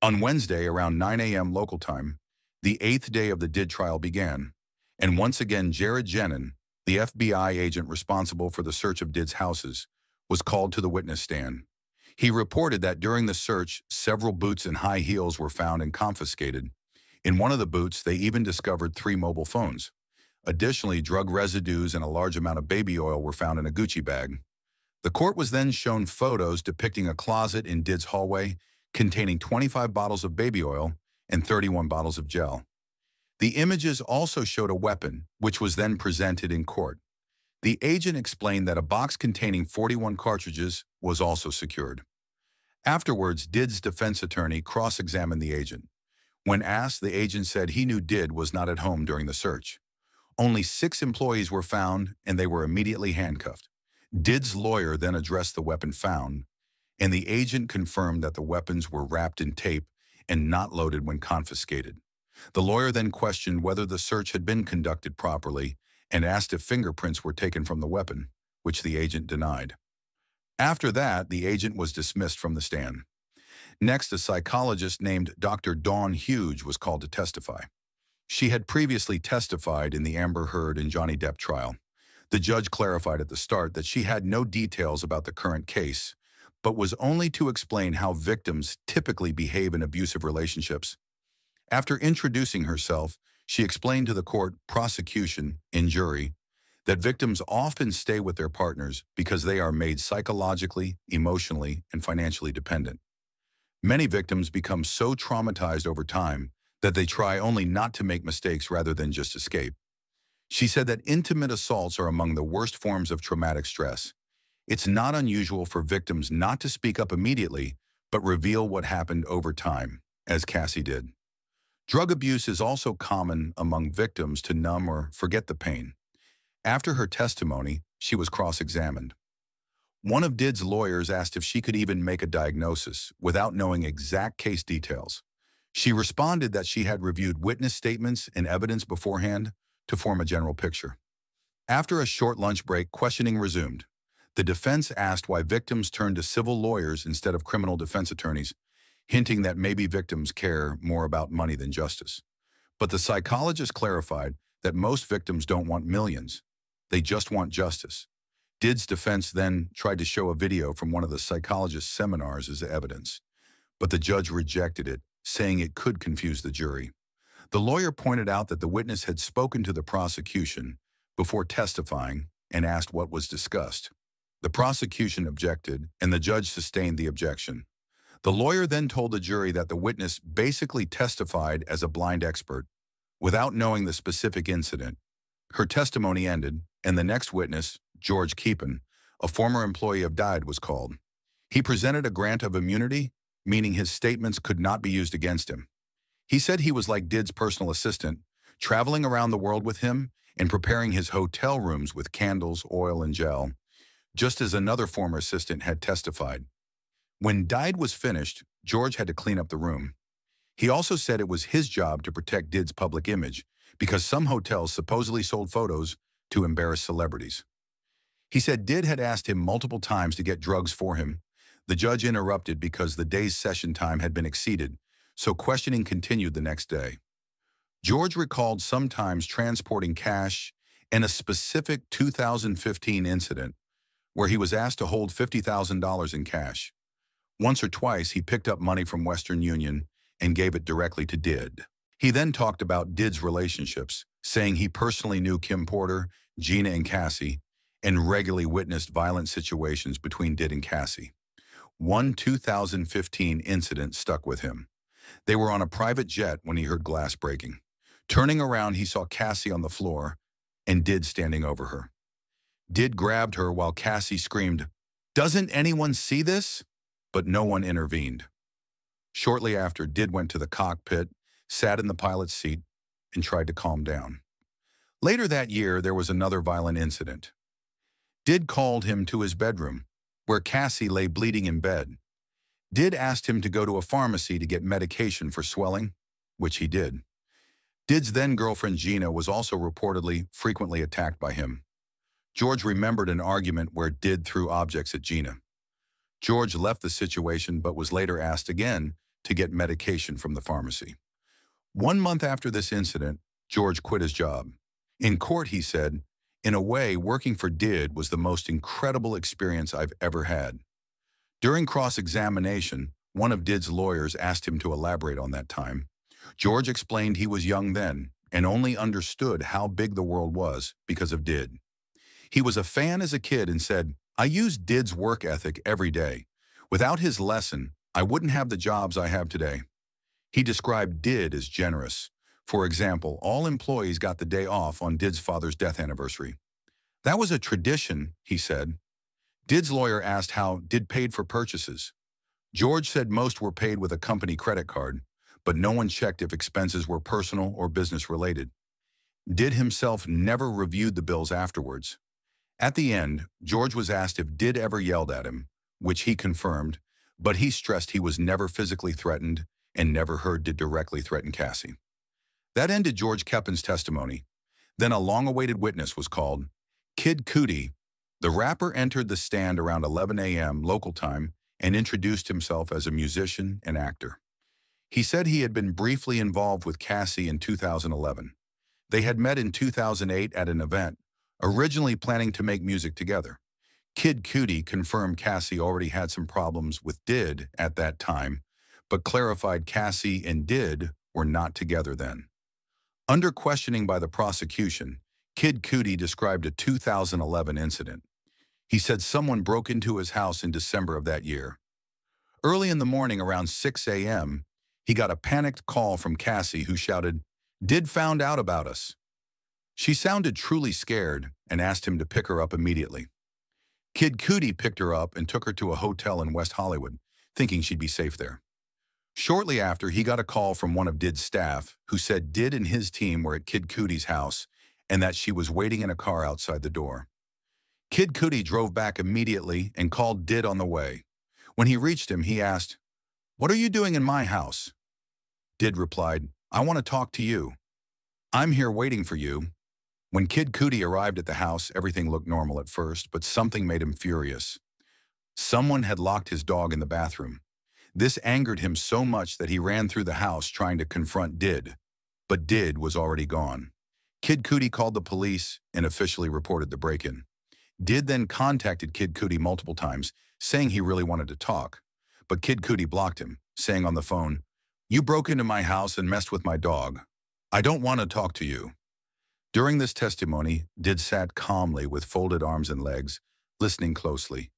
On Wednesday, around 9 a.m. local time, the eighth day of the Did trial began, and once again Jared Jenin, the FBI agent responsible for the search of Did's houses, was called to the witness stand. He reported that during the search, several boots and high heels were found and confiscated. In one of the boots, they even discovered 3 mobile phones. Additionally, drug residues and a large amount of baby oil were found in a Gucci bag. The court was then shown photos depicting a closet in Did's hallway containing 25 bottles of baby oil and 31 bottles of gel. The images also showed a weapon, which was then presented in court. The agent explained that a box containing 41 cartridges was also secured. Afterwards, Did's defense attorney cross-examined the agent. When asked, the agent said he knew Did was not at home during the search. Only 6 employees were found, and they were immediately handcuffed. Did's lawyer then addressed the weapon found, and the agent confirmed that the weapons were wrapped in tape and not loaded when confiscated. The lawyer then questioned whether the search had been conducted properly and asked if fingerprints were taken from the weapon, which the agent denied. After that, the agent was dismissed from the stand. Next, a psychologist named Dr. Dawn Hughes was called to testify. She had previously testified in the Amber Heard and Johnny Depp trial. The judge clarified at the start that she had no details about the current case, but was only to explain how victims typically behave in abusive relationships. After introducing herself, she explained to the court, prosecution, and jury that victims often stay with their partners because they are made psychologically, emotionally, and financially dependent. Many victims become so traumatized over time that they try only not to make mistakes rather than just escape. She said that intimate assaults are among the worst forms of traumatic stress. It's not unusual for victims not to speak up immediately, but reveal what happened over time, as Cassie did. Drug abuse is also common among victims to numb or forget the pain. After her testimony, she was cross-examined. One of Did's lawyers asked if she could even make a diagnosis without knowing exact case details. She responded that she had reviewed witness statements and evidence beforehand to form a general picture. After a short lunch break, questioning resumed. The defense asked why victims turned to civil lawyers instead of criminal defense attorneys, hinting that maybe victims care more about money than justice. But the psychologist clarified that most victims don't want millions. They just want justice. Did's defense then tried to show a video from one of the psychologist's seminars as evidence, but the judge rejected it, saying it could confuse the jury. The lawyer pointed out that the witness had spoken to the prosecution before testifying and asked what was discussed. The prosecution objected, and the judge sustained the objection. The lawyer then told the jury that the witness basically testified as a blind expert, without knowing the specific incident. Her testimony ended, and the next witness, George Keepin, a former employee of Didi, was called. He presented a grant of immunity, meaning his statements could not be used against him. He said he was like Did's personal assistant, traveling around the world with him and preparing his hotel rooms with candles, oil, and gel, just as another former assistant had testified. When Didi was finished, George had to clean up the room. He also said it was his job to protect Did's public image because some hotels supposedly sold photos to embarrass celebrities. He said Did had asked him multiple times to get drugs for him. The judge interrupted because the day's session time had been exceeded, so questioning continued the next day. George recalled sometimes transporting cash and a specific 2015 incident where he was asked to hold $50,000 in cash. Once or twice, he picked up money from Western Union and gave it directly to Did. He then talked about Did's relationships, saying he personally knew Kim Porter, Gina, and Cassie, and regularly witnessed violent situations between Did and Cassie. One 2015 incident stuck with him. They were on a private jet when he heard glass breaking. Turning around, he saw Cassie on the floor and Did standing over her. Did grabbed her while Cassie screamed, "Doesn't anyone see this?" But no one intervened. Shortly after, Did went to the cockpit, sat in the pilot's seat, and tried to calm down. Later that year, there was another violent incident. Did called him to his bedroom, where Cassie lay bleeding in bed. Did asked him to go to a pharmacy to get medication for swelling, which he did. Did's then-girlfriend Gina was also reportedly frequently attacked by him. George remembered an argument where Did threw objects at Gina. George left the situation but was later asked again to get medication from the pharmacy. 1 month after this incident, George quit his job. In court, he said, "In a way, working for Did was the most incredible experience I've ever had." During cross-examination, one of Did's lawyers asked him to elaborate on that time. George explained he was young then and only understood how big the world was because of Did. He was a fan as a kid and said, "I used Did's work ethic every day. Without his lesson, I wouldn't have the jobs I have today." He described Did as generous. For example, all employees got the day off on Did's father's death anniversary. "That was a tradition," he said. Did's lawyer asked how Did paid for purchases. George said most were paid with a company credit card, but no one checked if expenses were personal or business related. Did himself never reviewed the bills afterwards. At the end, George was asked if Did ever yelled at him, which he confirmed, but he stressed he was never physically threatened and never heard Did directly threaten Cassie. That ended George Kepin's testimony. Then a long-awaited witness was called. Kid Cudi. The rapper entered the stand around 11 a.m. local time and introduced himself as a musician and actor. He said he had been briefly involved with Cassie in 2011. They had met in 2008 at an event, originally planning to make music together. Kid Cudi confirmed Cassie already had some problems with Did at that time, but clarified Cassie and Did were not together then. Under questioning by the prosecution, Kid Cudi described a 2011 incident. He said someone broke into his house in December of that year. Early in the morning, around 6 a.m., he got a panicked call from Cassie who shouted, "Did found out about us." She sounded truly scared and asked him to pick her up immediately. Kid Cudi picked her up and took her to a hotel in West Hollywood, thinking she'd be safe there. Shortly after, he got a call from one of Did's staff who said Did and his team were at Kid Cudi's house and that she was waiting in a car outside the door. Kid Cudi drove back immediately and called Did on the way. When he reached him, he asked, "What are you doing in my house?" Did replied, "I want to talk to you. I'm here waiting for you." When Kid Cudi arrived at the house, everything looked normal at first, but something made him furious. Someone had locked his dog in the bathroom. This angered him so much that he ran through the house trying to confront Did, but Did was already gone. Kid Cudi called the police and officially reported the break-in. Did then contacted Kid Cudi multiple times, saying he really wanted to talk, but Kid Cudi blocked him, saying on the phone, "You broke into my house and messed with my dog. I don't want to talk to you." During this testimony, Did sat calmly with folded arms and legs, listening closely.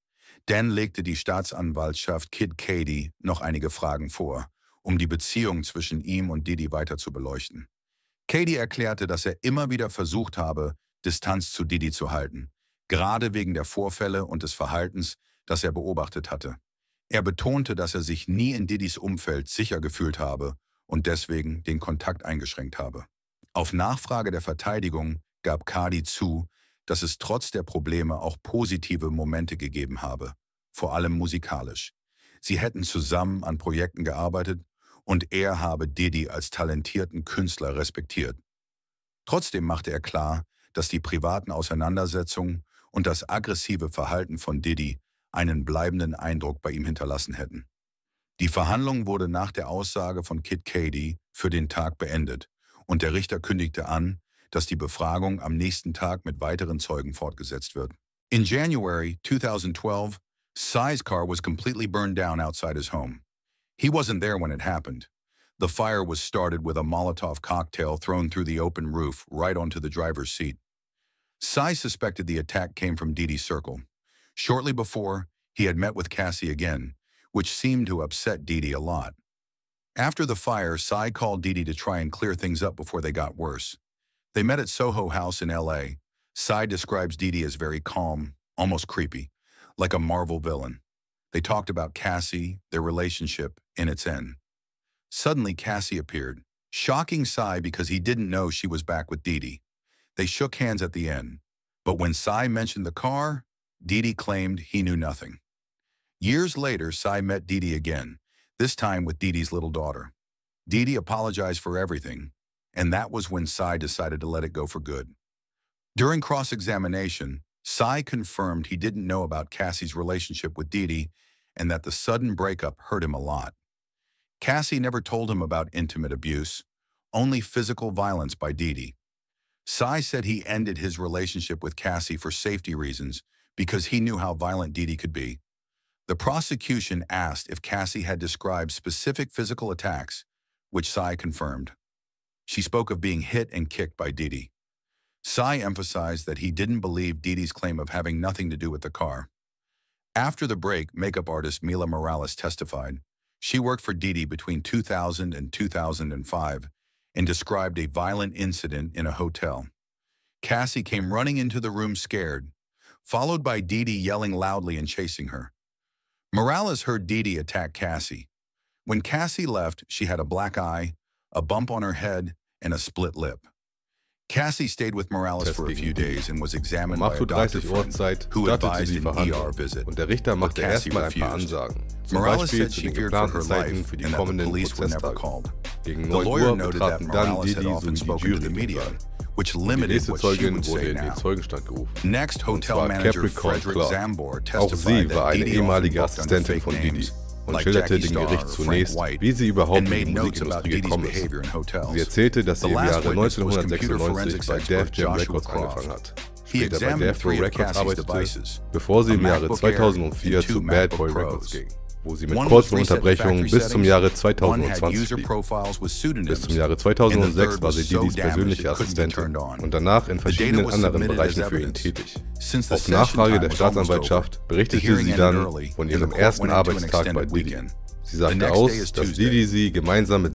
Dann legte die Staatsanwaltschaft Kid Cudi noch einige Fragen vor, die Beziehung zwischen ihm und Didi weiter zu beleuchten. Cudi erklärte, dass immer wieder versucht habe, Distanz zu Didi zu halten, gerade wegen der Vorfälle und des Verhaltens, das beobachtet hatte. Betonte, dass sich nie in Didis Umfeld sicher gefühlt habe und deswegen den Kontakt eingeschränkt habe. Auf Nachfrage der Verteidigung gab Cudi zu, dass es trotz der Probleme auch positive Momente gegeben habe, vor allem musikalisch. Sie hätten zusammen an Projekten gearbeitet und habe Didi als talentierten Künstler respektiert. Trotzdem machte klar, dass die privaten Auseinandersetzungen und das aggressive Verhalten von Didi einen bleibenden Eindruck bei ihm hinterlassen hätten. Die Verhandlung wurde nach der Aussage von Kid Cudi für den Tag beendet und der Richter kündigte an, dass die Befragung am nächsten Tag mit weiteren Zeugen fortgesetzt wird. In January 2012, Psy's car was completely burned down outside his home. He wasn't there when it happened. The fire was started with a Molotov cocktail thrown through the open roof right onto the driver's seat. Psy suspected the attack came from Didi's circle. Shortly before, he had met with Cassie again, which seemed to upset Didi a lot. After the fire, Psy called Didi to try and clear things up before they got worse. They met at Soho House in L.A. Psy describes Didi as very calm, almost creepy, like a Marvel villain. They talked about Cassie, their relationship, and its end. Suddenly, Cassie appeared, shocking Psy because he didn't know she was back with Didi. They shook hands at the end, but when Psy mentioned the car, Didi claimed he knew nothing. Years later, Psy met Didi again, this time with Didi's little daughter. Didi apologized for everything, and that was when Psy decided to let it go for good. During cross-examination, Psy confirmed he didn't know about Cassie's relationship with Didi and that the sudden breakup hurt him a lot. Cassie never told him about intimate abuse, only physical violence by Didi. Sy said he ended his relationship with Cassie for safety reasons because he knew how violent Didi could be. The prosecution asked if Cassie had described specific physical attacks, which Sy confirmed. She spoke of being hit and kicked by Didi. Sy emphasized that he didn't believe Didi's claim of having nothing to do with the car. After the break, makeup artist Mila Morales testified. She worked for Didi between 2000 and 2005 and described a violent incident in a hotel. Cassie came running into the room scared, followed by Didi yelling loudly and chasing her. Morales heard Didi attack Cassie. When Cassie left, she had a black eye, a bump on her head, and a split lip. Cassie stayed with Morales for a few days and was examined by a doctor friend who advised an ER visit. Und der Richter machte erstmal ein paar Ansagen. Zum Beispiel zu den geplanten Zeiten für die kommenden Prozesstage. Gegen 9 Uhr betraten dann Didi sowie die Jury den Saal. Die nächste Zeugin wurde in den Zeugenstand gerufen. Und zwar Capricorn Clark. Auch sie war eine ehemalige Assistentin von Didi und schilderte dem Gericht zunächst, wie sie überhaupt in die Musikindustrie gekommen ist. Sie erzählte, dass sie im Jahre 1996 bei Def Jam Records angefangen hat, später bei Def Row Records arbeitete, bevor sie im Jahre 2004 zu Bad Boy Records ging, wo sie mit kurzen Unterbrechungen bis zum Jahre 2020 blieb. Bis zum Jahre 2006 war sie Didis persönliche Assistentin und danach in verschiedenen anderen Bereichen für ihn tätig. Auf Nachfrage der Staatsanwaltschaft berichtete sie dann von ihrem ersten Arbeitstag bei Didi. Sie sagte aus, dass Didi sie gemeinsam mit